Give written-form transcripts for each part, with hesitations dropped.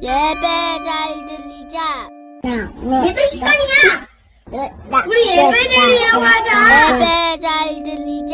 예배 잘 들리자. 예배 시간이야. 우리 예배 드리러 가자. 예배 잘 들리자.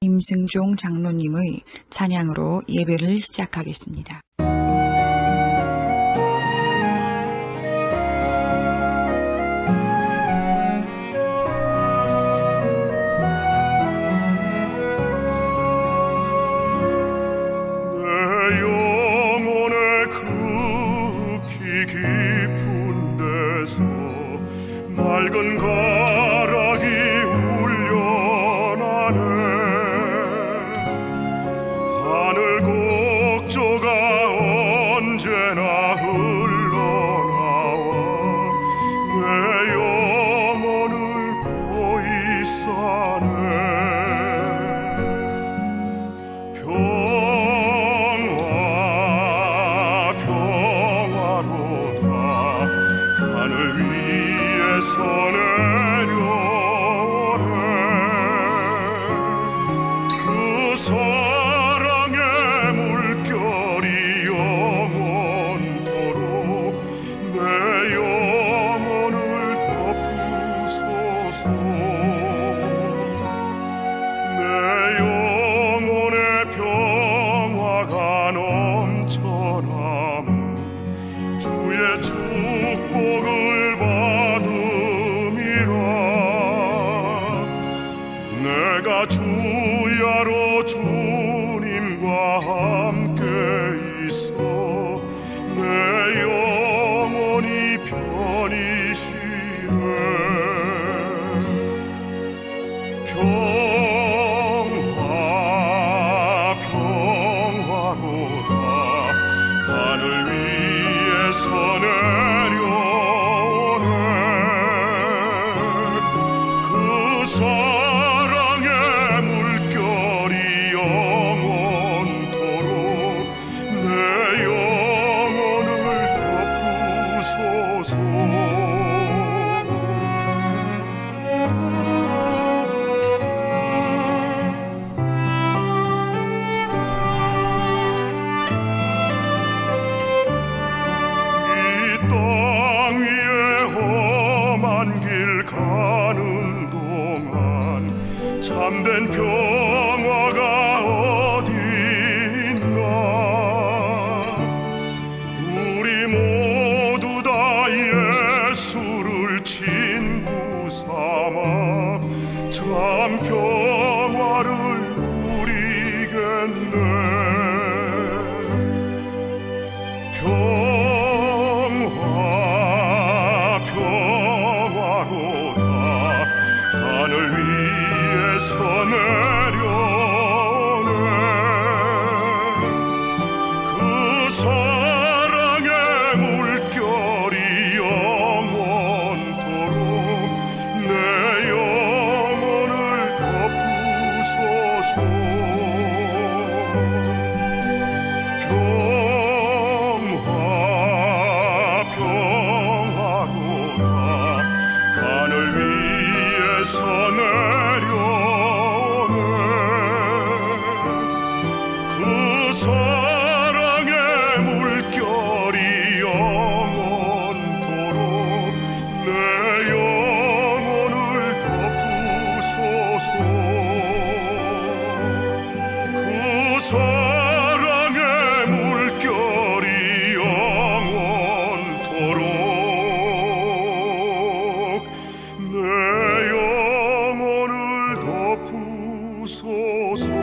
임승종 장로님의 찬양으로 예배를 시작하겠습니다. 내 영혼의 극히 깊은 데서 맑은 가락이 울려나네. 하늘 곡조가 언제나 흘러나와 내 영혼을 보이사네. 평화로다 하늘 위에서 내려오네. 그 사랑의 물결이 영원토록 내 영혼을 덮으소서. 내 영혼의 평화가 넘쳐나무 주의 축복을 받음이라. 내가 주야로 주님과 함께 있어 내 영혼이 편히 쉬네. 평화로다 하늘 위에서 내려오네. 그 사랑의 물결이 영원토록 내 영혼을 덮으소서. 땅 위에 험한 길 가는 동안 참된 평화가 어디 있나. 우리 모두 다 예수를 친구 삼아 참 평화를 누리겠네. 평화로다 하늘 위에서 내려오네. 그 사랑의 물결이 영원토록 내 영혼을 덮으소서. 사랑의 물결이 영원토록 내 영혼을 덮으소서.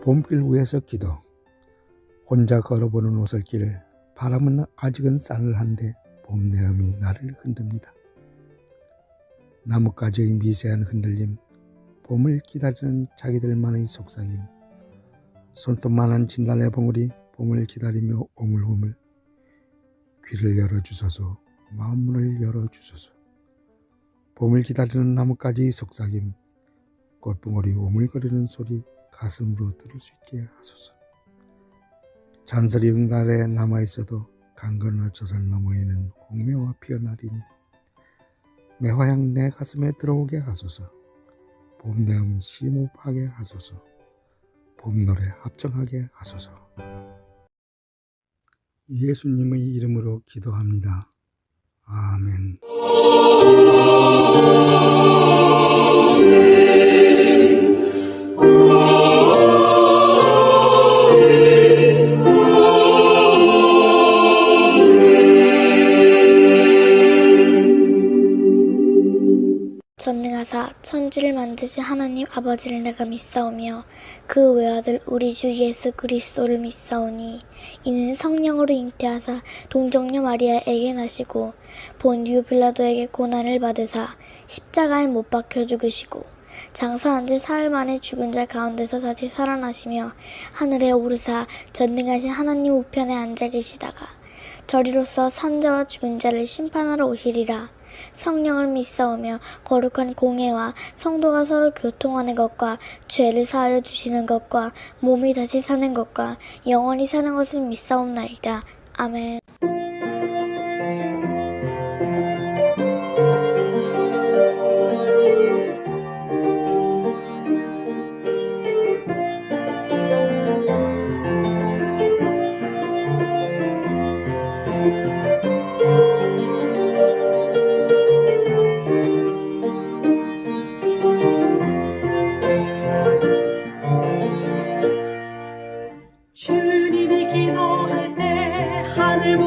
봄길 위에서 기도. 혼자 걸어보는 오솔길. 바람은 아직은 싸늘한데 봄 내음이 나를 흔듭니다. 나뭇가지의 미세한 흔들림, 봄을 기다리는 자기들만의 속삭임, 손톱만한 진달래 봉우리 봄을 기다리며 오물오물. 귀를 열어주소서, 마음문을 열어주소서. 봄을 기다리는 나뭇가지의 속삭임, 꽃봉오리 오물거리는 소리 가슴으로 들을 수 있게 하소서. 잔소리 응달에 남아있어도 강건한 저산 너머에는 홍매화 피어나리니 매화향 내 가슴에 들어오게 하소서. 봄 내음 심호흡하게 하소서. 봄 노래 합정하게 하소서. 예수님의 이름으로 기도합니다. 아멘. 전능하사 천지를 만드신 하나님 아버지를 내가 믿사오며 그 외아들 우리 주 예수 그리스도를 믿사오니 이는 성령으로 잉태하사 동정녀 마리아에게 나시고 본디오 빌라도에게 고난을 받으사 십자가에 못 박혀 죽으시고 장사한 지 사흘 만에 죽은 자 가운데서 다시 살아나시며 하늘에 오르사 전능하신 하나님 우편에 앉아 계시다가 저리로서 산자와 죽은 자를 심판하러 오시리라. 성령을 믿사오며 거룩한 공회와 성도가 서로 교통하는 것과 죄를 사하여 주시는 것과 몸이 다시 사는 것과 영원히 사는 것을 믿사옵나이다. 아멘. 주님이 기도할 때 하늘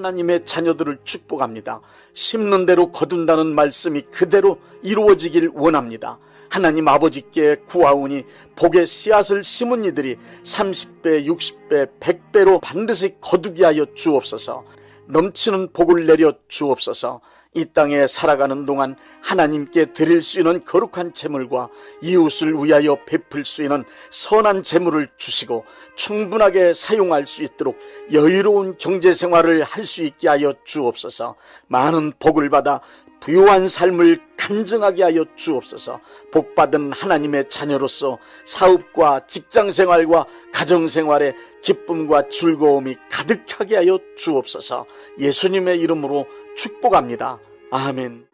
하나님의 자녀들을 축복합니다. 심는 대로 거둔다는 말씀이 그대로 이루어지길 원합니다. 하나님 아버지께 구하오니 복의 씨앗을 심은 이들이 30배, 60배, 100배로 반드시 거두게 하여 주옵소서. 넘치는 복을 내려 주옵소서. 이 땅에 살아가는 동안 하나님께 드릴 수 있는 거룩한 재물과 이웃을 위하여 베풀 수 있는 선한 재물을 주시고 충분하게 사용할 수 있도록 여유로운 경제생활을 할 수 있게 하여 주옵소서. 많은 복을 받아 부유한 삶을 간증하게 하여 주옵소서. 복받은 하나님의 자녀로서 사업과 직장생활과 가정생활에 기쁨과 즐거움이 가득하게 하여 주옵소서. 예수님의 이름으로 축복합니다. 아멘.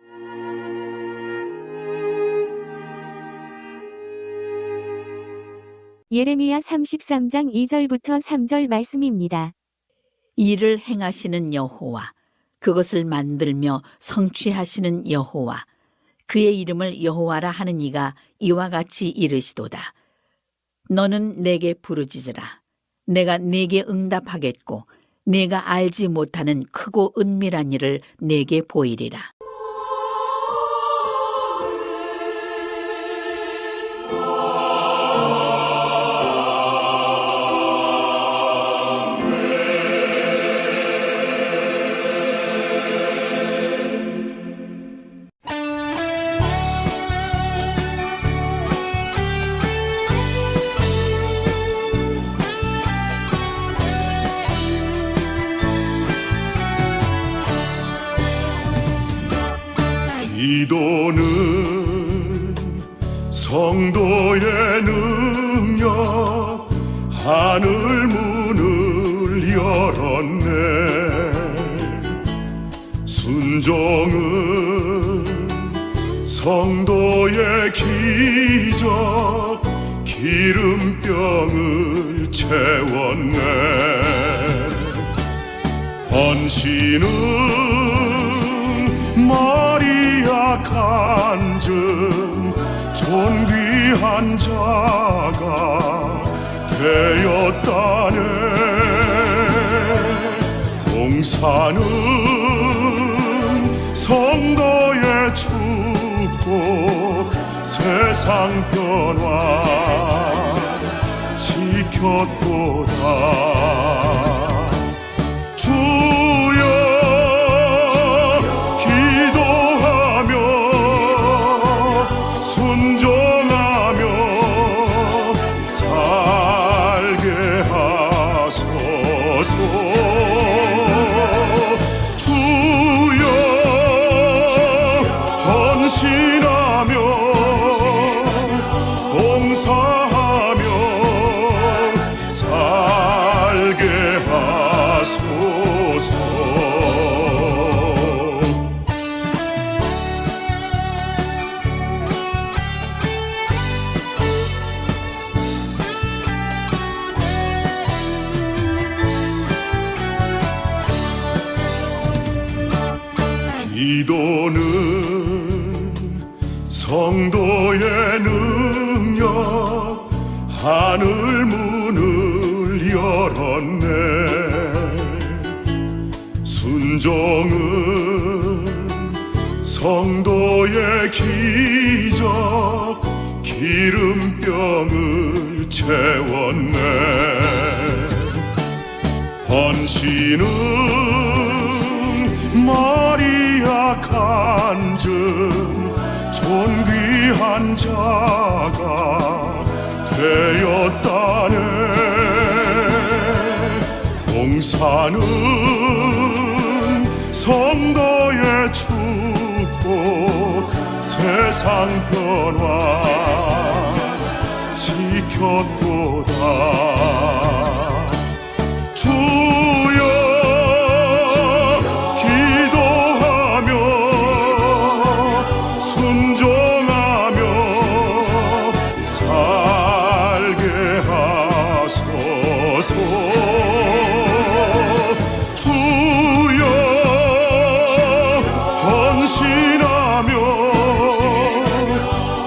예레미야 33장 2절부터 3절 말씀입니다. 일을 행하시는 여호와, 그것을 만들며 성취하시는 여호와, 그의 이름을 여호와라 하는 이가 이와 같이 이르시도다. 너는 내게 부르짖으라. 내가 네게 응답하겠고 내가 알지 못하는 크고 은밀한 일을 네게 보이리라. 기도는 성도의 능력, 하늘 문을 열었네. 순종은 성도의 기적, 기름병을 채웠네. 헌신은 마리아 간증, 존귀한 자가 되었다네. 봉사는 성도의 축복, 세상 변화 지켰도다. 기도는 성도의 능력, 하늘 문을 열었네. 순종은 성도의 기적, 기름병을 채웠네. 헌신은 마리아 간증, 존귀한 자가 되었다네. 봉사는 성도의 축복, 세상 변화 지켰도다.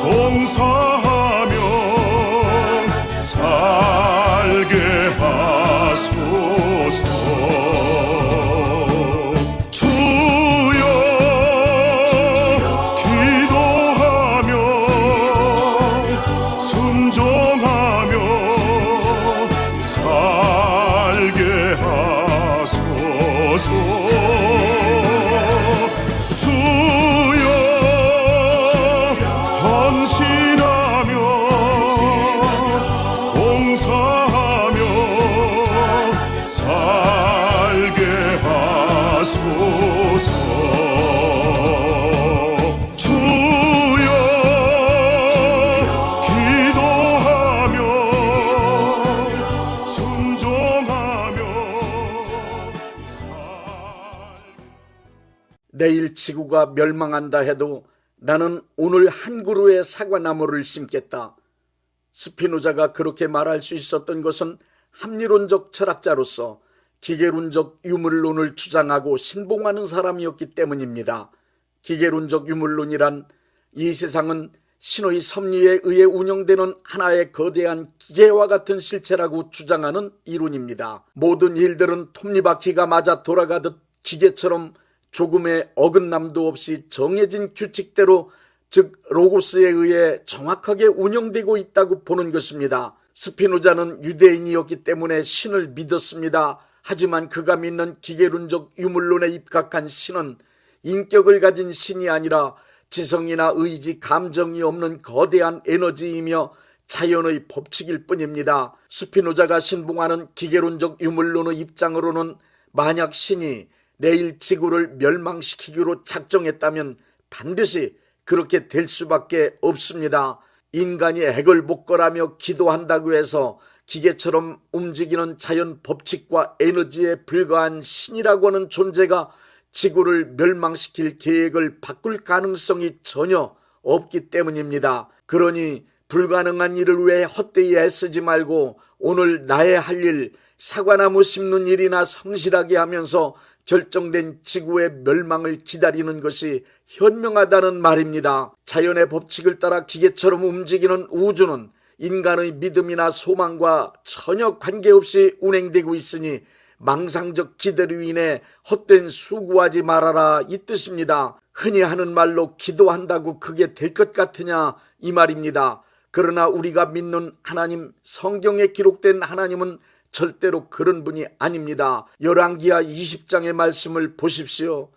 봉사하며 살게 내일 지구가 멸망한다 해도 나는 오늘 한 그루의 사과나무를 심겠다. 스피노자가 그렇게 말할 수 있었던 것은 합리론적 철학자로서 기계론적 유물론을 주장하고 신봉하는 사람이었기 때문입니다. 기계론적 유물론이란 이 세상은 신의 섭리에 의해 운영되는 하나의 거대한 기계와 같은 실체라고 주장하는 이론입니다. 모든 일들은 톱니바퀴가 맞아 돌아가듯 기계처럼 조금의 어긋남도 없이 정해진 규칙대로, 즉 로고스에 의해 정확하게 운영되고 있다고 보는 것입니다. 스피노자는 유대인이었기 때문에 신을 믿었습니다. 하지만 그가 믿는 기계론적 유물론에 입각한 신은 인격을 가진 신이 아니라 지성이나 의지, 감정이 없는 거대한 에너지이며 자연의 법칙일 뿐입니다. 스피노자가 신봉하는 기계론적 유물론의 입장으로는 만약 신이 내일 지구를 멸망시키기로 작정했다면 반드시 그렇게 될 수밖에 없습니다. 인간이 액을 목걸하며 기도한다고 해서 기계처럼 움직이는 자연 법칙과 에너지에 불과한 신이라고 하는 존재가 지구를 멸망시킬 계획을 바꿀 가능성이 전혀 없기 때문입니다. 그러니 불가능한 일을 위해 헛되이 애쓰지 말고 오늘 나의 할 일, 사과나무 심는 일이나 성실하게 하면서 결정된 지구의 멸망을 기다리는 것이 현명하다는 말입니다. 자연의 법칙을 따라 기계처럼 움직이는 우주는 인간의 믿음이나 소망과 전혀 관계없이 운행되고 있으니 망상적 기대로 인해 헛된 수고하지 말아라, 이 뜻입니다. 흔히 하는 말로 기도한다고 그게 될 것 같으냐, 이 말입니다. 그러나 우리가 믿는 하나님, 성경에 기록된 하나님은 절대로 그런 분이 아닙니다. 열왕기하 20장의 말씀을 보십시오.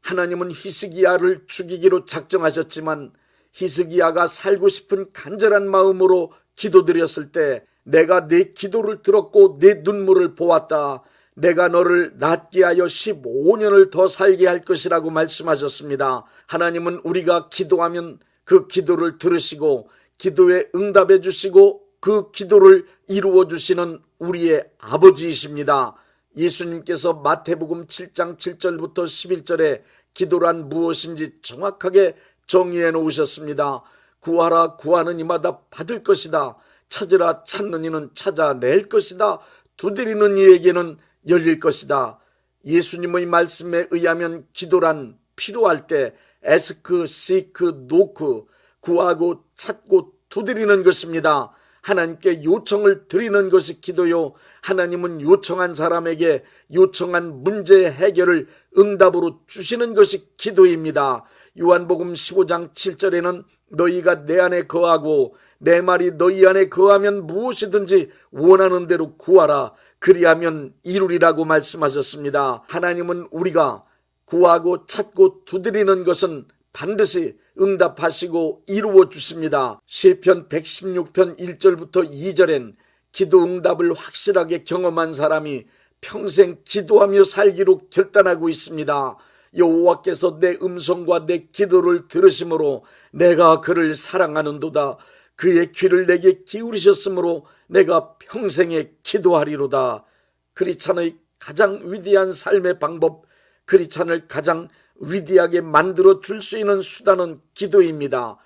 하나님은 히스기야를 죽이기로 작정하셨지만 히스기야가 살고 싶은 간절한 마음으로 기도드렸을 때 내가 네 기도를 들었고 네 눈물을 보았다. 내가 너를 낫게 하여 15년을 더 살게 할 것이라고 말씀하셨습니다. 하나님은 우리가 기도하면 그 기도를 들으시고 기도에 응답해 주시고 그 기도를 이루어 주시는 우리의 아버지이십니다. 예수님께서 마태복음 7장 7절부터 11절에 기도란 무엇인지 정확하게 정의해 놓으셨습니다. 구하라, 구하는 이마다 받을 것이다. 찾으라, 찾는 이는 찾아낼 것이다. 두드리는 이에게는 열릴 것이다. 예수님의 말씀에 의하면 기도란 필요할 때 에스크, 시크, 노크, 구하고 찾고 두드리는 것입니다. 하나님께 요청을 드리는 것이 기도요, 하나님은 요청한 사람에게 요청한 문제 해결을 응답으로 주시는 것이 기도입니다. 요한복음 15장 7절에는 너희가 내 안에 거하고 내 말이 너희 안에 거하면 무엇이든지 원하는 대로 구하라, 그리하면 이루리라고 말씀하셨습니다. 하나님은 우리가 구하고 찾고 두드리는 것은 반드시 응답하시고 이루어 주십니다. 시편 116편 1절부터 2절엔 기도 응답을 확실하게 경험한 사람이 평생 기도하며 살기로 결단하고 있습니다. 여호와께서 내 음성과 내 기도를 들으심으로 내가 그를 사랑하는도다. 그의 귀를 내게 기울이셨으므로 내가 평생에 기도하리로다. 크리스찬의 가장 위대한 삶의 방법, 크리스찬을 가장 위대하게 만들어 줄 수 있는 수단은 기도입니다.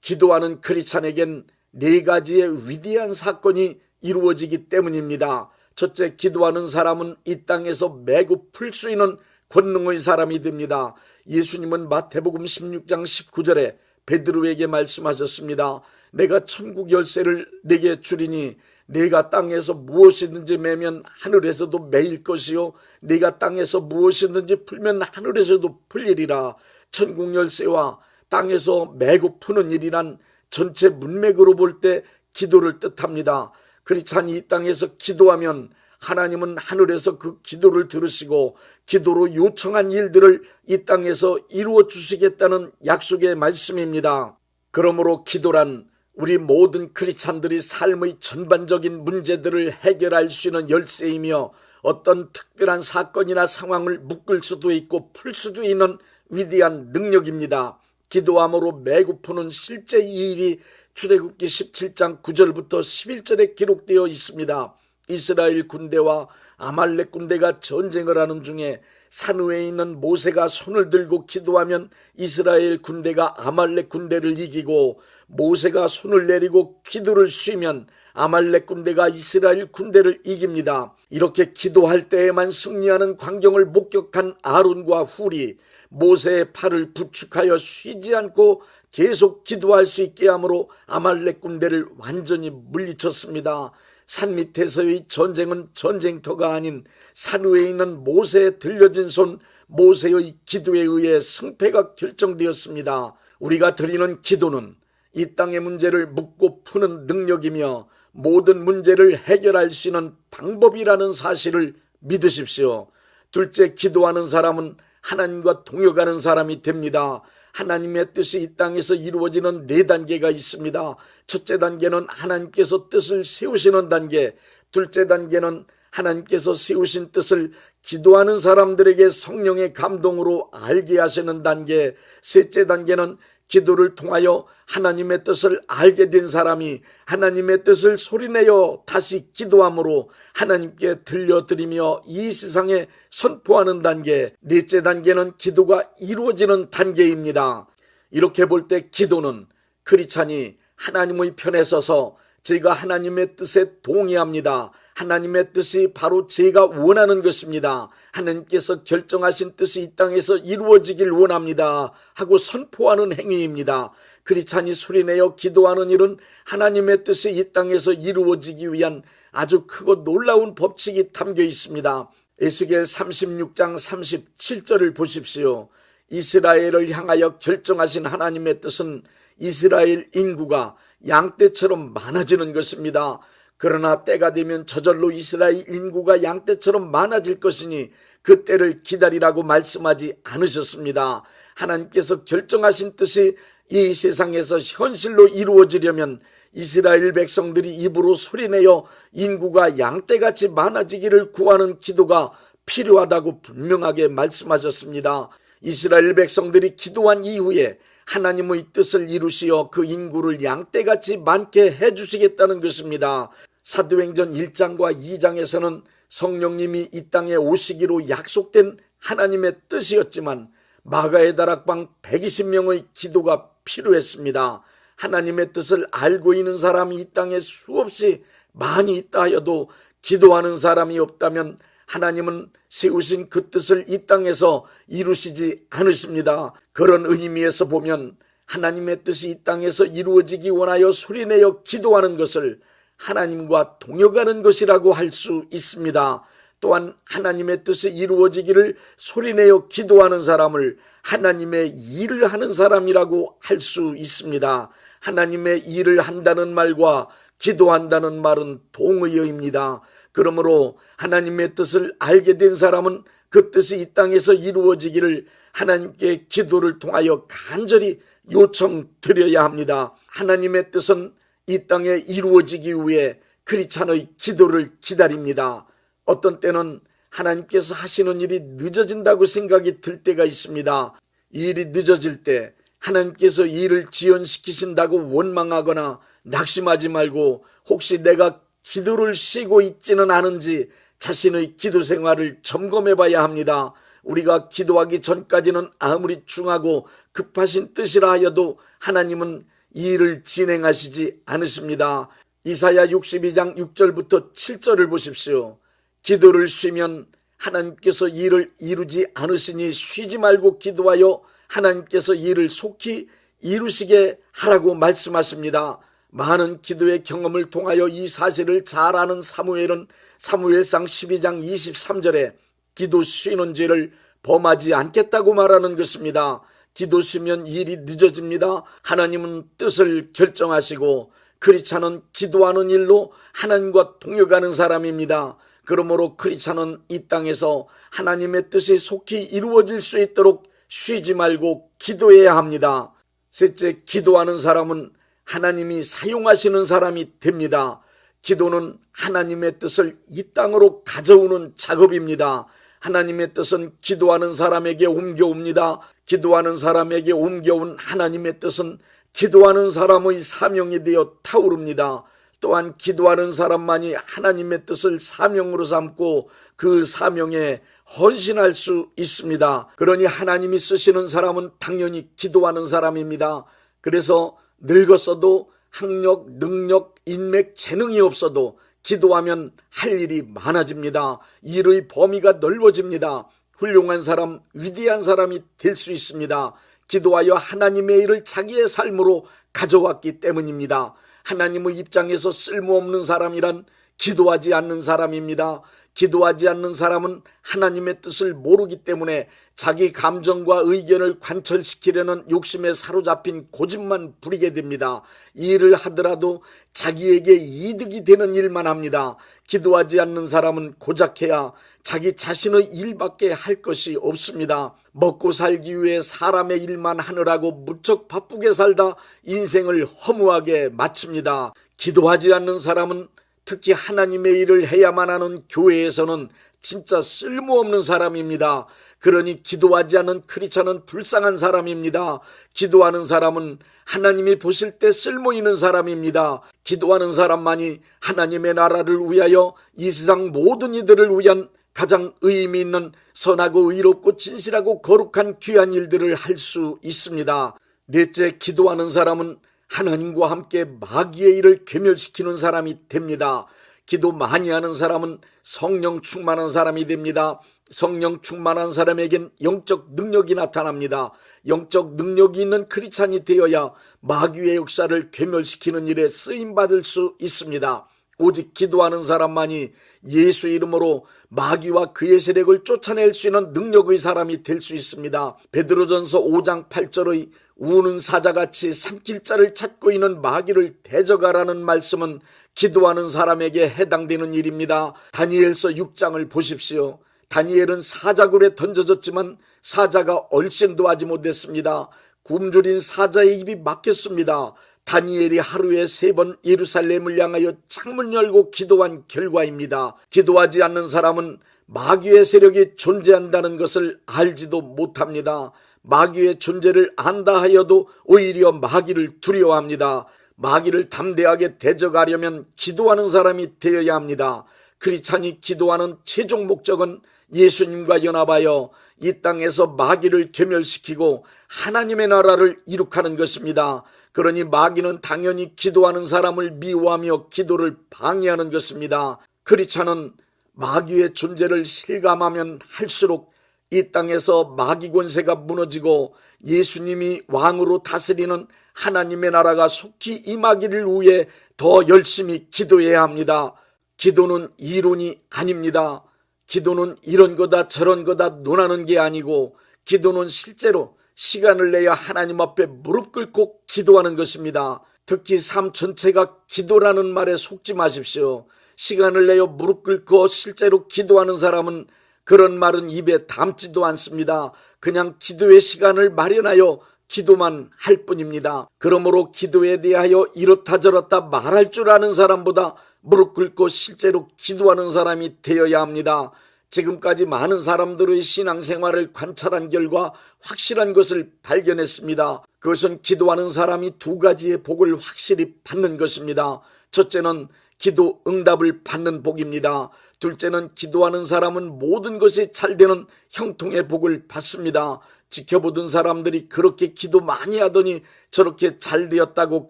기도하는 크리스찬에겐 네 가지의 위대한 사건이 이루어지기 때문입니다. 첫째, 기도하는 사람은 이 땅에서 매고 풀 수 있는 권능의 사람이 됩니다. 예수님은 마태복음 16장 19절에 베드로에게 말씀하셨습니다. 내가 천국 열쇠를 네게 주리니 네가 땅에서 무엇이든지 매면 하늘에서도 매일 것이요 네가 땅에서 무엇이든지 풀면 하늘에서도 풀리리라. 천국 열쇠와 땅에서 매고 푸는 일이란 전체 문맥으로 볼 때 기도를 뜻합니다. 크리스찬이 이 땅에서 기도하면 하나님은 하늘에서 그 기도를 들으시고 기도로 요청한 일들을 이 땅에서 이루어 주시겠다는 약속의 말씀입니다. 그러므로 기도란 우리 모든 크리스찬들이 삶의 전반적인 문제들을 해결할 수 있는 열쇠이며 어떤 특별한 사건이나 상황을 묶을 수도 있고 풀 수도 있는 위대한 능력입니다. 기도함으로 매고 푸는 실제 이 일이 출애굽기 17장 9절부터 11절에 기록되어 있습니다. 이스라엘 군대와 아말렉 군대가 전쟁을 하는 중에 산 위에 있는 모세가 손을 들고 기도하면 이스라엘 군대가 아말렉 군대를 이기고, 모세가 손을 내리고 기도를 쉬면 아말렉 군대가 이스라엘 군대를 이깁니다. 이렇게 기도할 때에만 승리하는 광경을 목격한 아론과 훌이 모세의 팔을 부축하여 쉬지 않고 계속 기도할 수 있게 함으로 아말렉 군대를 완전히 물리쳤습니다. 산 밑에서의 전쟁은 전쟁터가 아닌 산 위에 있는 모세의 들려진 손, 모세의 기도에 의해 승패가 결정되었습니다. 우리가 드리는 기도는 이 땅의 문제를 묻고 푸는 능력이며 모든 문제를 해결할 수 있는 방법이라는 사실을 믿으십시오. 둘째, 기도하는 사람은 하나님과 동역하는 사람이 됩니다. 하나님의 뜻이 이 땅에서 이루어지는 4단계가 있습니다. 첫째 단계는 하나님께서 뜻을 세우시는 단계, 둘째 단계는 하나님께서 세우신 뜻을 기도하는 사람들에게 성령의 감동으로 알게 하시는 단계, 셋째 단계는 기도를 통하여 하나님의 뜻을 알게 된 사람이 하나님의 뜻을 소리내어 다시 기도함으로 하나님께 들려드리며 이 세상에 선포하는 단계, 넷째 단계는 기도가 이루어지는 단계입니다. 이렇게 볼 때 기도는 크리스찬이 하나님의 편에 서서 제가 하나님의 뜻에 동의합니다. 하나님의 뜻이 바로 제가 원하는 것입니다. 하나님께서 결정하신 뜻이 이 땅에서 이루어지길 원합니다 하고 선포하는 행위입니다. 크리스찬이 소리내어 기도하는 일은 하나님의 뜻이 이 땅에서 이루어지기 위한 아주 크고 놀라운 법칙이 담겨 있습니다. 에스겔 36장 37절을 보십시오. 이스라엘을 향하여 결정하신 하나님의 뜻은 이스라엘 인구가 양떼처럼 많아지는 것입니다. 그러나 때가 되면 저절로 이스라엘 인구가 양떼처럼 많아질 것이니 그 때를 기다리라고 말씀하지 않으셨습니다. 하나님께서 결정하신 뜻이 이 세상에서 현실로 이루어지려면 이스라엘 백성들이 입으로 소리내어 인구가 양떼같이 많아지기를 구하는 기도가 필요하다고 분명하게 말씀하셨습니다. 이스라엘 백성들이 기도한 이후에 하나님의 뜻을 이루시어 그 인구를 양떼같이 많게 해주시겠다는 것입니다. 사도행전 1장과 2장에서는 성령님이 이 땅에 오시기로 약속된 하나님의 뜻이었지만 마가의 다락방 120명의 기도가 필요했습니다. 하나님의 뜻을 알고 있는 사람이 이 땅에 수없이 많이 있다 하여도 기도하는 사람이 없다면 하나님은 세우신 그 뜻을 이 땅에서 이루시지 않으십니다. 그런 의미에서 보면 하나님의 뜻이 이 땅에서 이루어지기 원하여 소리내어 기도하는 것을 하나님과 동역하는 것이라고 할 수 있습니다. 또한 하나님의 뜻이 이루어지기를 소리내어 기도하는 사람을 하나님의 일을 하는 사람이라고 할 수 있습니다. 하나님의 일을 한다는 말과 기도한다는 말은 동의어입니다. 그러므로 하나님의 뜻을 알게 된 사람은 그 뜻이 이 땅에서 이루어지기를 하나님께 기도를 통하여 간절히 요청드려야 합니다. 하나님의 뜻은 이 땅에 이루어지기 위해 크리스찬의 기도를 기다립니다. 어떤 때는 하나님께서 하시는 일이 늦어진다고 생각이 들 때가 있습니다. 이 일이 늦어질 때 하나님께서 이 일을 지연시키신다고 원망하거나 낙심하지 말고 혹시 내가 기도를 쉬고 있지는 않은지 자신의 기도 생활을 점검해 봐야 합니다. 우리가 기도하기 전까지는 아무리 중하고 급하신 뜻이라 하여도 하나님은 이 일을 진행하시지 않으십니다. 이사야 62장 6절부터 7절을 보십시오. 기도를 쉬면 하나님께서 이 일을 이루지 않으시니 쉬지 말고 기도하여 하나님께서 이 일을 속히 이루시게 하라고 말씀하십니다. 많은 기도의 경험을 통하여 이 사실을 잘 아는 사무엘은 사무엘상 12장 23절에 기도 쉬는 죄를 범하지 않겠다고 말하는 것입니다. 기도 쉬면 일이 늦어집니다. 하나님은 뜻을 결정하시고 크리스찬은 기도하는 일로 하나님과 동역하는 사람입니다. 그러므로 크리스찬은 이 땅에서 하나님의 뜻이 속히 이루어질 수 있도록 쉬지 말고 기도해야 합니다. 셋째, 기도하는 사람은 하나님이 사용하시는 사람이 됩니다. 기도는 하나님의 뜻을 이 땅으로 가져오는 작업입니다. 하나님의 뜻은 기도하는 사람에게 옮겨옵니다. 기도하는 사람에게 옮겨온 하나님의 뜻은 기도하는 사람의 사명이 되어 타오릅니다. 또한 기도하는 사람만이 하나님의 뜻을 사명으로 삼고 그 사명에 헌신할 수 있습니다. 그러니 하나님이 쓰시는 사람은 당연히 기도하는 사람입니다. 그래서 늙었어도 학력, 능력, 인맥, 재능이 없어도 기도하면 할 일이 많아집니다. 일의 범위가 넓어집니다. 훌륭한 사람, 위대한 사람이 될 수 있습니다. 기도하여 하나님의 일을 자기의 삶으로 가져왔기 때문입니다. 하나님의 입장에서 쓸모없는 사람이란 기도하지 않는 사람입니다. 기도하지 않는 사람은 하나님의 뜻을 모르기 때문에 자기 감정과 의견을 관철시키려는 욕심에 사로잡힌 고집만 부리게 됩니다. 이 일을 하더라도 자기에게 이득이 되는 일만 합니다. 기도하지 않는 사람은 고작해야 자기 자신의 일밖에 할 것이 없습니다. 먹고 살기 위해 사람의 일만 하느라고 무척 바쁘게 살다 인생을 허무하게 마칩니다. 기도하지 않는 사람은 특히 하나님의 일을 해야만 하는 교회에서는 진짜 쓸모없는 사람입니다. 그러니 기도하지 않는 크리스찬은 불쌍한 사람입니다. 기도하는 사람은 하나님이 보실 때 쓸모있는 사람입니다. 기도하는 사람만이 하나님의 나라를 위하여 이 세상 모든 이들을 위한 가장 의미 있는 선하고 의롭고 진실하고 거룩한 귀한 일들을 할 수 있습니다. 넷째, 기도하는 사람은 하나님과 함께 마귀의 일을 괴멸시키는 사람이 됩니다. 기도 많이 하는 사람은 성령 충만한 사람이 됩니다. 성령 충만한 사람에겐 영적 능력이 나타납니다. 영적 능력이 있는 크리스찬이 되어야 마귀의 역사를 괴멸시키는 일에 쓰임받을 수 있습니다. 오직 기도하는 사람만이 예수 이름으로 마귀와 그의 세력을 쫓아낼 수 있는 능력의 사람이 될 수 있습니다. 베드로전서 5장 8절의 우는 사자같이 삼킬 자를 찾고 있는 마귀를 대적하라는 말씀은 기도하는 사람에게 해당되는 일입니다. 다니엘서 6장을 보십시오. 다니엘은 사자굴에 던져졌지만 사자가 얼씬도 하지 못했습니다. 굶주린 사자의 입이 막혔습니다. 다니엘이 하루에 3번 예루살렘을 향하여 창문 열고 기도한 결과입니다. 기도하지 않는 사람은 마귀의 세력이 존재한다는 것을 알지도 못합니다. 마귀의 존재를 안다 하여도 오히려 마귀를 두려워합니다. 마귀를 담대하게 대적하려면 기도하는 사람이 되어야 합니다. 크리스찬이 기도하는 최종 목적은 예수님과 연합하여 이 땅에서 마귀를 괴멸시키고 하나님의 나라를 이룩하는 것입니다. 그러니 마귀는 당연히 기도하는 사람을 미워하며 기도를 방해하는 것입니다. 크리스찬은 마귀의 존재를 실감하면 할수록 이 땅에서 마귀 권세가 무너지고 예수님이 왕으로 다스리는 하나님의 나라가 속히 임하기를 위해 더 열심히 기도해야 합니다. 기도는 이론이 아닙니다. 기도는 이런 거다 저런 거다 논하는 게 아니고 기도는 실제로 시간을 내야 하나님 앞에 무릎 꿇고 기도하는 것입니다. 특히 삶 전체가 기도라는 말에 속지 마십시오. 시간을 내어 무릎 꿇고 실제로 기도하는 사람은 그런 말은 입에 담지도 않습니다. 그냥 기도의 시간을 마련하여 기도만 할 뿐입니다. 그러므로 기도에 대하여 이렇다 저렇다 말할 줄 아는 사람보다 무릎 꿇고 실제로 기도하는 사람이 되어야 합니다. 지금까지 많은 사람들의 신앙생활을 관찰한 결과 확실한 것을 발견했습니다. 그것은 기도하는 사람이 2가지의 복을 확실히 받는 것입니다. 첫째는 기도 응답을 받는 복입니다. 둘째는 기도하는 사람은 모든 것이 잘 되는 형통의 복을 받습니다. 지켜보던 사람들이 그렇게 기도 많이 하더니 저렇게 잘 되었다고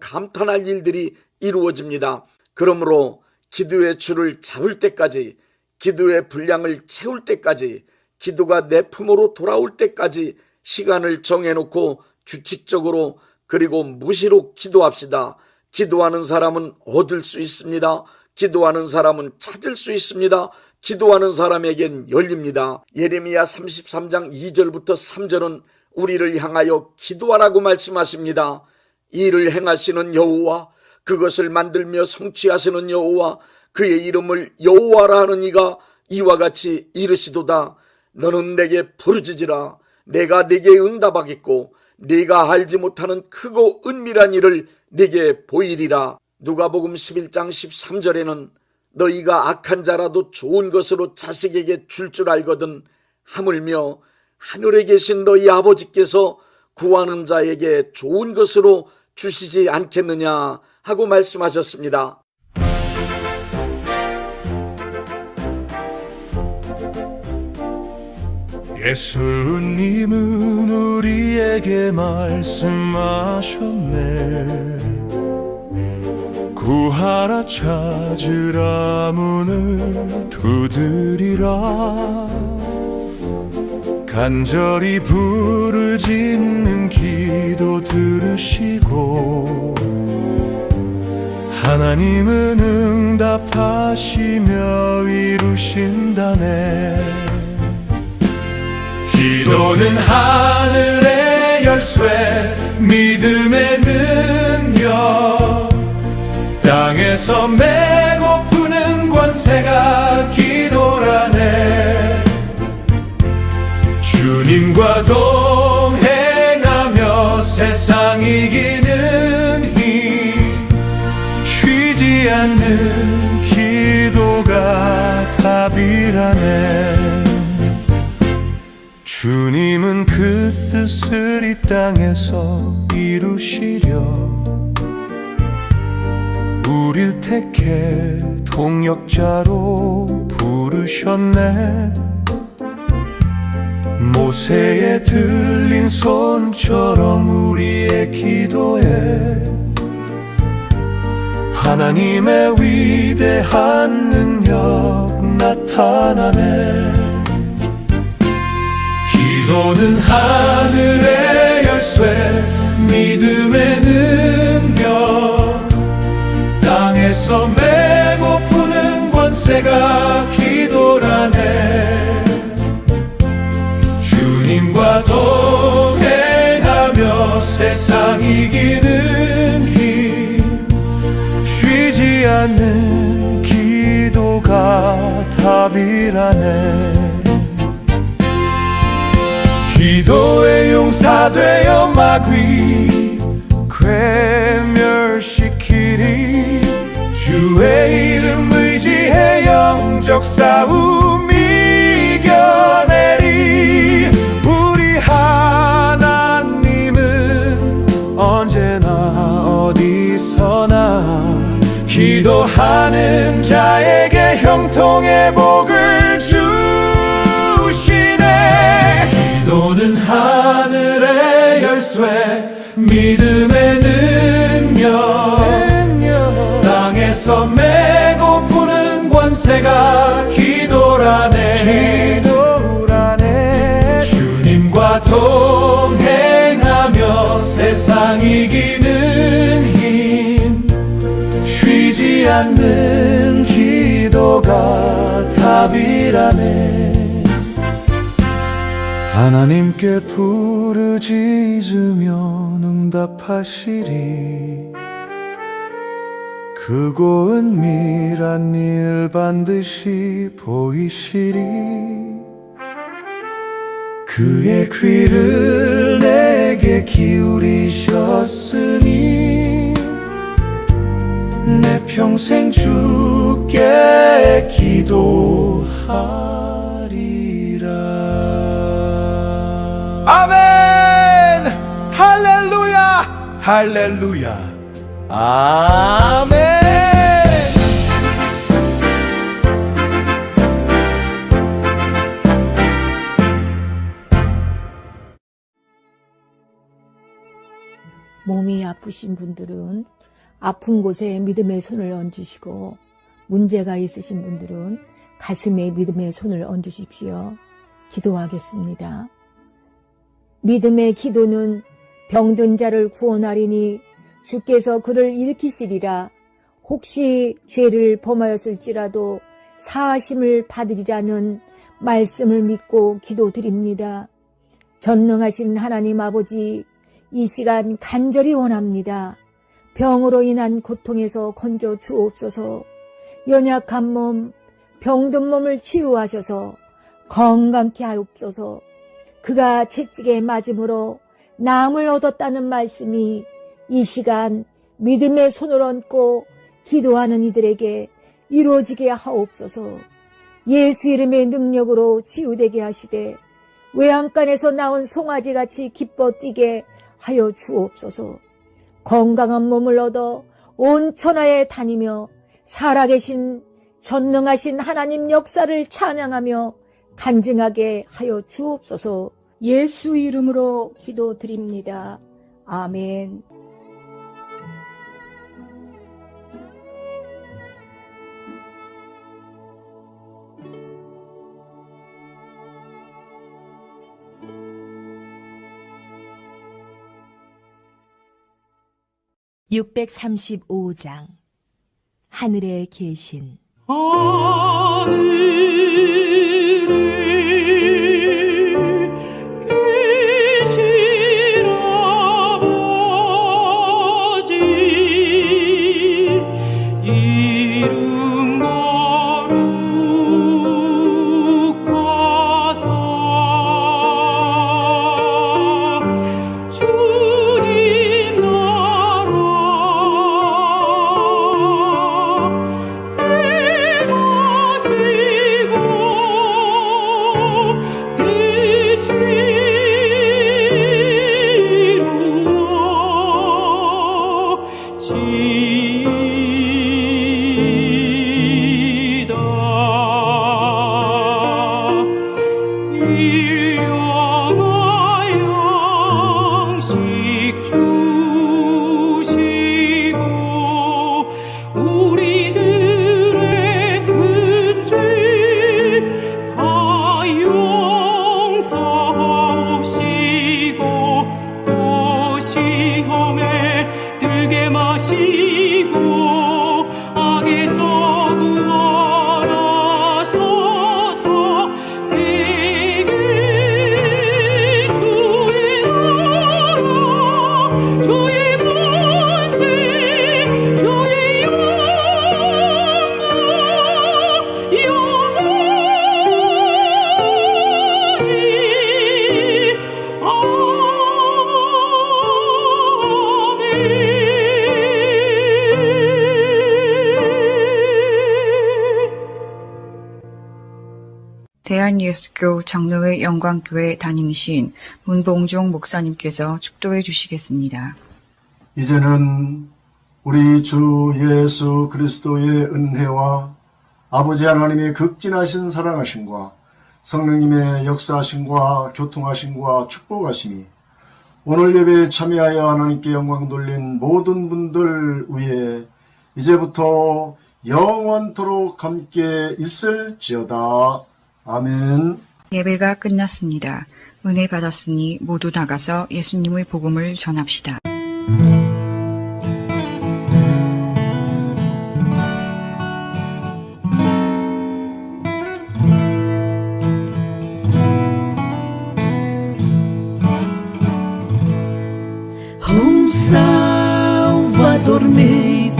감탄할 일들이 이루어집니다. 그러므로 기도의 줄을 잡을 때까지, 기도의 분량을 채울 때까지, 기도가 내 품으로 돌아올 때까지 시간을 정해놓고 규칙적으로 그리고 무시로 기도합시다. 기도하는 사람은 얻을 수 있습니다. 기도하는 사람은 찾을 수 있습니다. 기도하는 사람에겐 열립니다. 예레미야 33장 2절부터 3절은 우리를 향하여 기도하라고 말씀하십니다. 이를 행하시는 여호와, 그것을 만들며 성취하시는 여호와, 그의 이름을 여호와라 하는 이가 이와 같이 이르시도다. 너는 내게 부르짖으라. 내가 네게 응답하겠고 네가 알지 못하는 크고 은밀한 일을 네게 보이리라. 누가복음 11장 13절에는 너희가 악한 자라도 좋은 것으로 자식에게 줄 줄 알거든 하물며 하늘에 계신 너희 아버지께서 구하는 자에게 좋은 것으로 주시지 않겠느냐 하고 말씀하셨습니다. 예수님은 우리에게 말씀하셨네. 구하라 찾으라 문을 두드리라. 간절히 부르짖는 기도 들으시고 하나님은 응답하시며 이루신다네. 기도는 하늘의 열쇠, 믿음의 능력, 땅에서 메고 푸는 권세가 기도라네. 주님과 동행하며 세상 이기는 힘, 쉬지 않는 기도가 답이라네. 주님은 그 뜻을 이 땅에서 이루시려 우릴 택해 동역자로 부르셨네. 모세의 들린 손처럼 우리의 기도에 하나님의 위대한 능력 나타나네. 기도는 하늘의 열쇠, 믿음의 능력, 땅에서 메고 푸는 권세가 기도라네. 주님과 동행하며 세상 이기는 힘, 쉬지 않는 기도가 답이라네. 기도의 용사되어 마귀 괴멸시키리. 주의 이름 의지해 영적 싸움 이겨내리. 우리 하나님은 언제나 어디서나 기도하는 자에게 형통의 복을 주시네. 기도는 하늘의 열쇠, 믿음의 능력, 땅에서 메고 푸는 권세가 기도라네. 주님과 동행하며 세상 이기는 힘, 쉬지 않는 기도가 답이라네. 하나님께 부르짖으며 응답하시리. 크고은 미란 일 반드시 보이시리. 그의 귀를 내게 기울이셨으니 내 평생 주께 기도하리라. 아멘. 할렐루야. 할렐루야. 아멘. 몸이 아프신 분들은 아픈 곳에 믿음의 손을 얹으시고, 문제가 있으신 분들은 가슴에 믿음의 손을 얹으십시오. 기도하겠습니다. 믿음의 기도는 병든 자를 구원하리니 주께서 그를 일으키시리라. 혹시 죄를 범하였을지라도 사하심을 받으리라는 말씀을 믿고 기도드립니다. 전능하신 하나님 아버지, 이 시간 간절히 원합니다. 병으로 인한 고통에서 건져 주옵소서. 연약한 몸, 병든 몸을 치유하셔서 건강케 하옵소서. 그가 채찍에 맞음으로 나음을 얻었다는 말씀이 이 시간 믿음의 손을 얹고 기도하는 이들에게 이루어지게 하옵소서. 예수 이름의 능력으로 치유되게 하시되 외양간에서 나온 송아지같이 기뻐 뛰게 하여 주옵소서. 건강한 몸을 얻어 온 천하에 다니며 살아계신 전능하신 하나님 역사를 찬양하며 간증하게 하여 주옵소서. 예수 이름으로 기도드립니다. 아멘. (635장) 하늘에 계신 대한예수교 장로회 영광교회 담임이신 문봉종 목사님께서 축도해 주시겠습니다. 이제는 우리 주 예수 그리스도의 은혜와 아버지 하나님의 극진하신 사랑하심과 성령님의 역사하심과 교통하심과 축복하심이 오늘 예배에 참여하여 하나님께 영광 돌린 모든 분들 위에 이제부터 영원토록 함께 있을지어다. 아멘. 예배가 끝났습니다. 은혜 받았으니 모두 나가서 예수님의 복음을 전합시다. O Salvador meu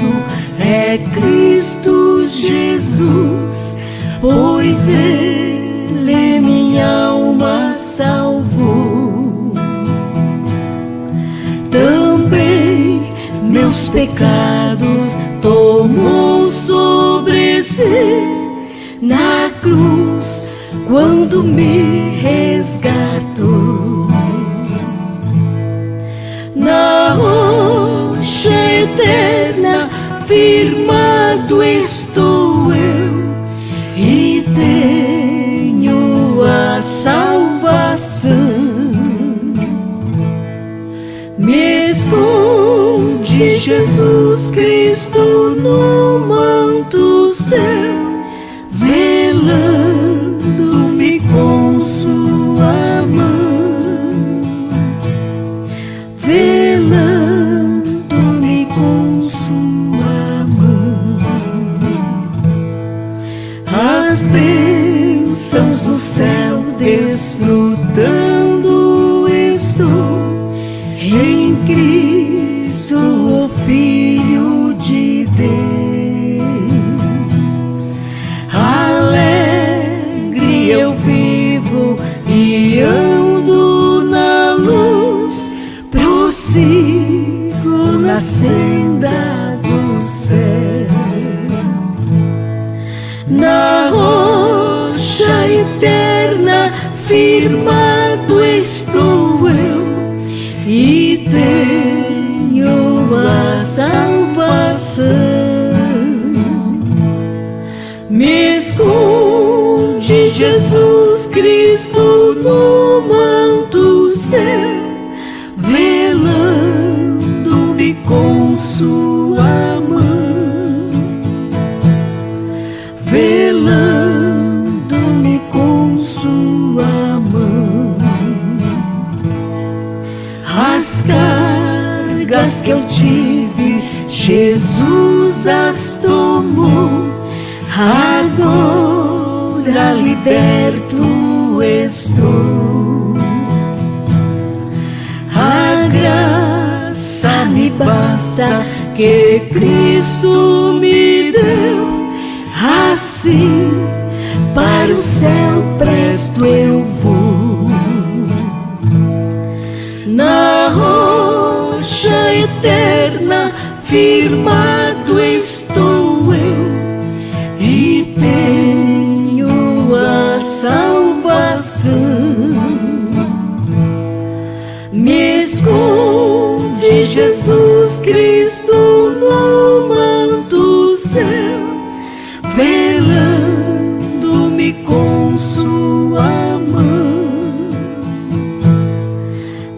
é Cristo Jesus, pois Ele minha alma salvou. Também meus pecados tomou sobre si na cruz, quando me resgatou. Na rocha eterna firmado estou eu, e tenho a salvação. Me esconde Jesus Cristo no manto céu, velando-me com sua mão, velando-me com sua mão. As bênçãos do céu desfrutando estou em Cristo, o Filho de Deus. Alegre eu vivo e ando na luz, prossigo na senda do céu. Na rocha eterna firmado estou eu, e tenho a salvação. Me esconde Jesus Cristo no manto céu, velando-me com sua mão, velando-me com sua mão. As cargas que eu tive, Jesus as tomou. Agora liberto estou. A graça me basta que Cristo me deu. Assim para o céu presto eu vou. Na rocha eterna firmado estou eu, e tenho a salvação. Me esconde Jesus Cristo no manto céu, velando-me com sua mão,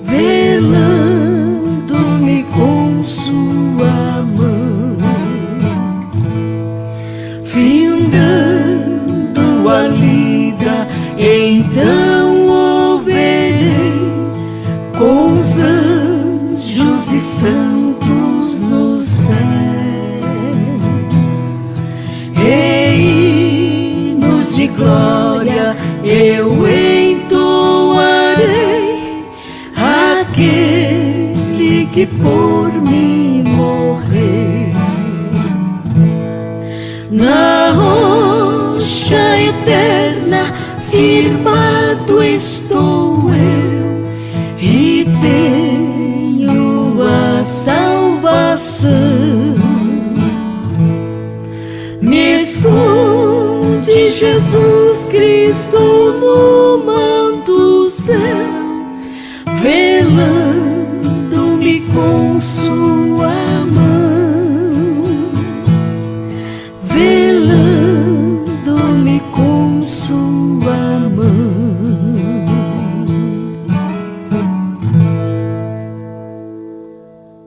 velando-me com sua mão. Findando a lida, então ouvirei com os anjos e santos no céu, e hinos de glória eu entoarei, aquele que por mim morreu. Na rocha eterna firmado estou eu, e tenho a salvação. Me esconde Jesus Cristo no manto céu,